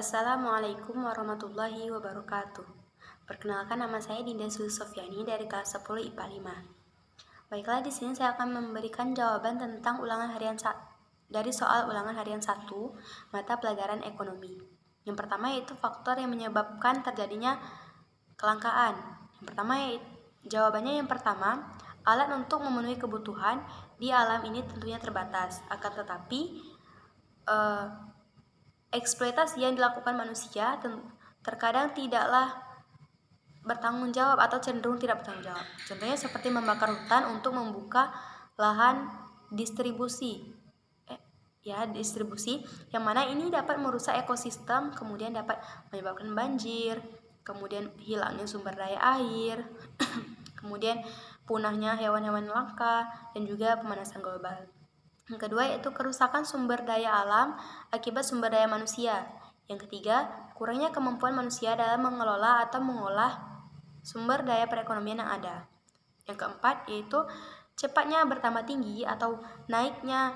Assalamualaikum warahmatullahi wabarakatuh. Perkenalkan, nama saya Dinda Suzy Sofyani dari kelas 10 IPA 5. Baiklah, di sini saya akan memberikan jawaban tentang dari soal ulangan harian 1 mata pelajaran ekonomi. Yang pertama yaitu faktor yang menyebabkan terjadinya kelangkaan. Jawabannya yang pertama, alat untuk memenuhi kebutuhan di alam ini tentunya terbatas. Akan tetapi eksploitasi yang dilakukan manusia terkadang tidaklah bertanggung jawab atau cenderung tidak bertanggung jawab. Contohnya seperti membakar hutan untuk membuka lahan distribusi yang mana ini dapat merusak ekosistem, kemudian dapat menyebabkan banjir, kemudian hilangnya sumber daya air, kemudian punahnya hewan-hewan langka, dan juga pemanasan global. Yang kedua yaitu kerusakan sumber daya alam akibat sumber daya manusia. Yang ketiga, kurangnya kemampuan manusia dalam mengelola atau mengolah sumber daya perekonomian yang ada. Yang keempat yaitu cepatnya bertambah tinggi atau naiknya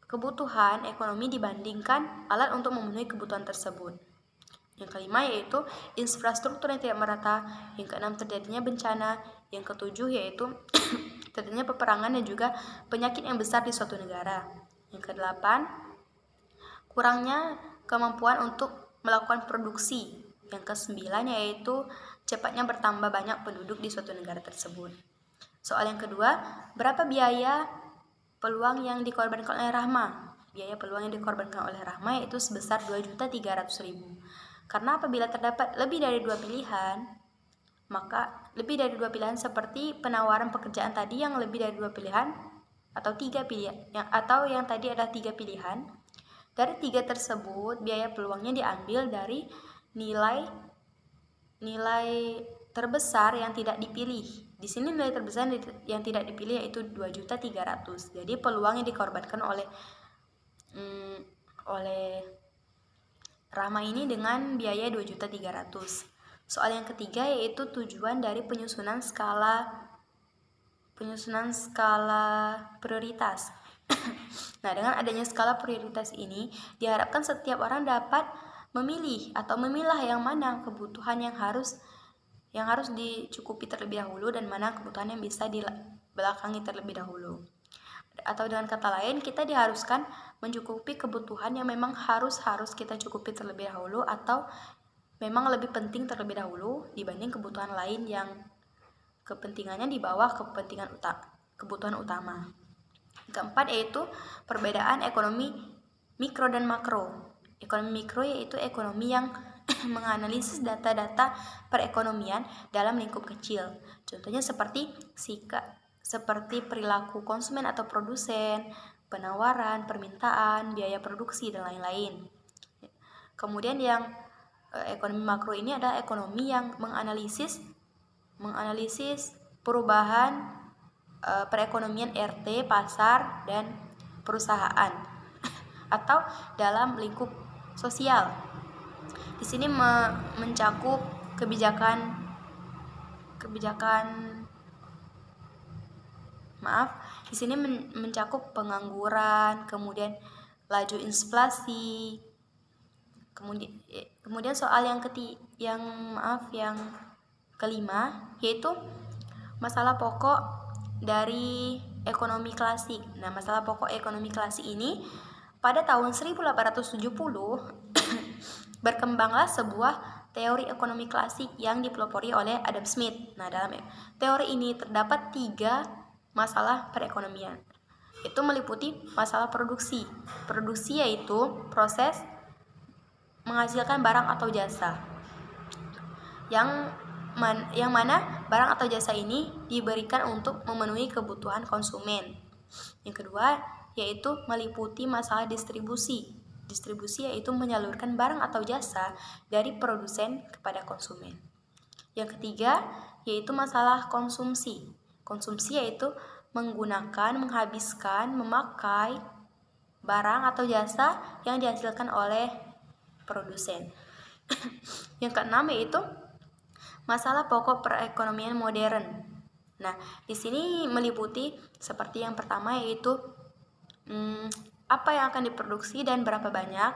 kebutuhan ekonomi dibandingkan alat untuk memenuhi kebutuhan tersebut. Yang kelima yaitu infrastruktur yang tidak merata. Yang keenam, terjadinya bencana. Yang ketujuh yaitu terjadinya peperangan dan juga penyakit yang besar di suatu negara. Yang kedelapan, kurangnya kemampuan untuk melakukan produksi. Yang kesembilan yaitu cepatnya bertambah banyak penduduk di suatu negara tersebut. Soal yang kedua, berapa biaya peluang yang dikorbankan oleh Rahma? Biaya peluang yang dikorbankan oleh Rahma yaitu sebesar 2.300.000. Karena apabila terdapat lebih dari dua pilihan, maka lebih dari dua pilihan seperti penawaran pekerjaan tadi yang lebih dari dua pilihan atau tiga pilihan, yang tadi adalah tiga pilihan. Dari tiga tersebut, biaya peluangnya diambil dari nilai terbesar yang tidak dipilih. Di sini nilai terbesar yang tidak dipilih yaitu 2.300.000. Jadi peluang yang dikorbankan oleh Rahma ini dengan biaya 2.300.000. Soal yang ketiga yaitu tujuan dari penyusunan skala prioritas. Nah, dengan adanya skala prioritas ini diharapkan setiap orang dapat memilih atau memilah yang mana kebutuhan yang harus dicukupi terlebih dahulu dan mana kebutuhan yang bisa dibelakangi terlebih dahulu. Atau dengan kata lain, kita diharuskan mencukupi kebutuhan yang memang harus kita cukupi terlebih dahulu atau memang lebih penting terlebih dahulu dibanding kebutuhan lain yang kepentingannya di bawah kebutuhan utama. Keempat yaitu perbedaan ekonomi mikro dan makro. Ekonomi mikro yaitu ekonomi yang menganalisis data-data perekonomian dalam lingkup kecil. Contohnya seperti perilaku konsumen atau produsen, penawaran, permintaan, biaya produksi, dan lain-lain. Kemudian yang ekonomi makro ini adalah ekonomi yang menganalisis perubahan perekonomian RT, pasar, dan perusahaan atau dalam lingkup sosial. Di sini mencakup mencakup pengangguran, kemudian laju inflasi. Kemudian soal yang kelima yaitu masalah pokok dari ekonomi klasik. Nah, masalah pokok ekonomi klasik ini pada tahun 1870 berkembanglah sebuah teori ekonomi klasik yang dipelopori oleh Adam Smith. Nah, dalam teori ini terdapat 3 masalah perekonomian. Itu meliputi masalah produksi. Produksi yaitu proses menghasilkan barang atau jasa. Yang mana barang atau jasa ini diberikan untuk memenuhi kebutuhan konsumen. Yang kedua yaitu meliputi masalah distribusi. Distribusi yaitu menyalurkan barang atau jasa dari produsen kepada konsumen. Yang ketiga yaitu masalah konsumsi. Konsumsi yaitu menghabiskan, memakai barang atau jasa yang dihasilkan oleh produsen. Yang keenam yaitu masalah pokok perekonomian modern. Nah, di sini meliputi seperti yang pertama yaitu apa yang akan diproduksi dan berapa banyak.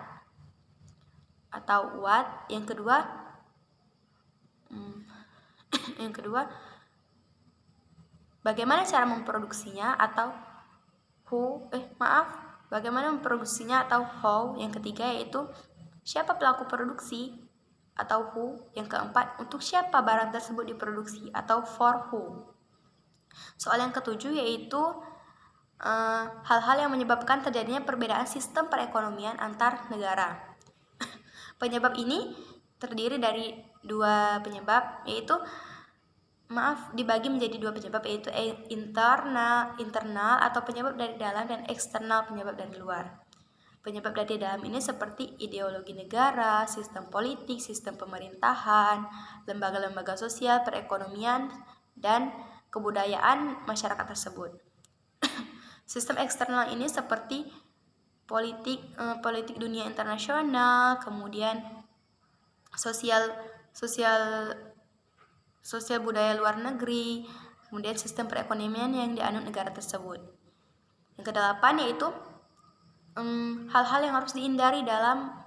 atau what. Yang kedua bagaimana cara memproduksinya atau bagaimana memproduksinya atau how. Yang ketiga yaitu siapa pelaku produksi atau who. Yang keempat, untuk siapa barang tersebut diproduksi atau for who. Soal yang ketujuh yaitu hal-hal yang menyebabkan terjadinya perbedaan sistem perekonomian antar negara. Penyebab ini terdiri dari dua penyebab, dibagi menjadi dua penyebab, yaitu internal atau penyebab dari dalam, dan eksternal, penyebab dari luar. Penyebab dari dalam ini seperti ideologi negara, sistem politik, sistem pemerintahan, lembaga-lembaga sosial, perekonomian, dan kebudayaan masyarakat tersebut. Sistem eksternal ini seperti politik dunia internasional, kemudian sosial budaya luar negeri, kemudian sistem perekonomian yang dianut negara tersebut. Yang kedelapan yaitu hal-hal yang harus dihindari dalam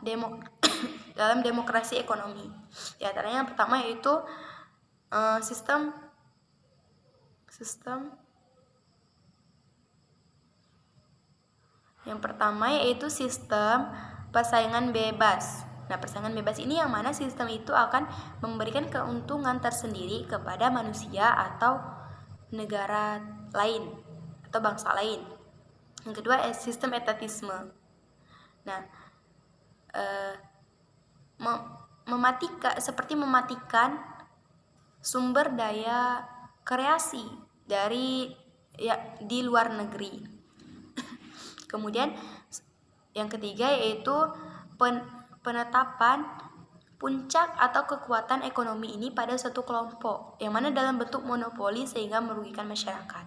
dalam demokrasi ekonomi. Di antaranya yang pertama yaitu sistem persaingan bebas. Nah, persaingan bebas ini yang mana sistem itu akan memberikan keuntungan tersendiri kepada manusia atau negara lain atau bangsa lain. Yang kedua, sistem etatisme. Nah, mematikan sumber daya kreasi di luar negeri. Kemudian yang ketiga yaitu penetapan puncak atau kekuatan ekonomi ini pada suatu kelompok, yang mana dalam bentuk monopoli sehingga merugikan masyarakat.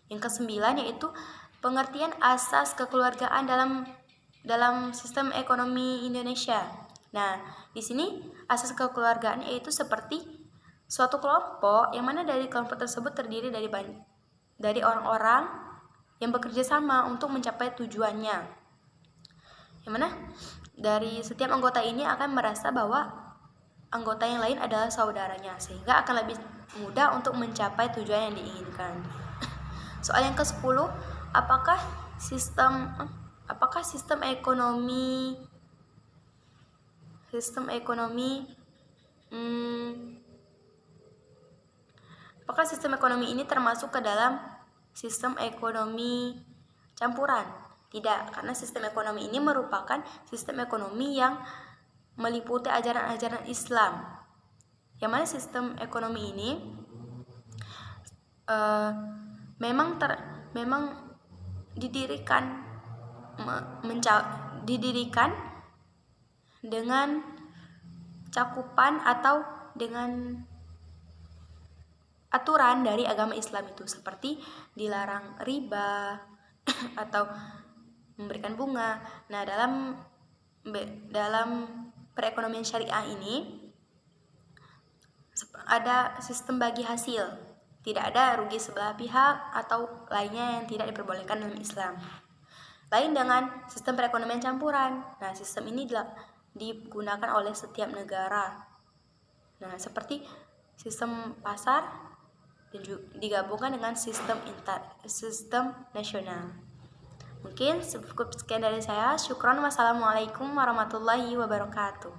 Yang kesembilan yaitu pengertian asas kekeluargaan dalam sistem ekonomi Indonesia. Nah, di sini asas kekeluargaan yaitu seperti suatu kelompok yang mana dari kelompok tersebut terdiri dari orang-orang yang bekerja sama untuk mencapai tujuannya. Yang mana dari setiap anggota ini akan merasa bahwa anggota yang lain adalah saudaranya, sehingga akan lebih mudah untuk mencapai tujuan yang diinginkan. Soal yang ke-10, apakah sistem ekonomi ini termasuk ke dalam sistem ekonomi campuran? Tidak, karena sistem ekonomi ini merupakan sistem ekonomi yang meliputi ajaran-ajaran Islam. Yang mana sistem ekonomi ini memang didirikan dengan cakupan atau dengan aturan dari agama Islam itu, seperti dilarang riba atau memberikan bunga. Nah, dalam perekonomian syariah ini ada sistem bagi hasil, tidak ada rugi sebelah pihak atau lainnya yang tidak diperbolehkan dalam Islam. Lain dengan sistem perekonomian campuran. Nah, sistem ini digunakan oleh setiap negara. Nah, seperti sistem pasar dan digabungkan dengan sistem nasional. Mungkin cukup sekian dari saya. Syukron. Wassalamualaikum warahmatullahi wabarakatuh.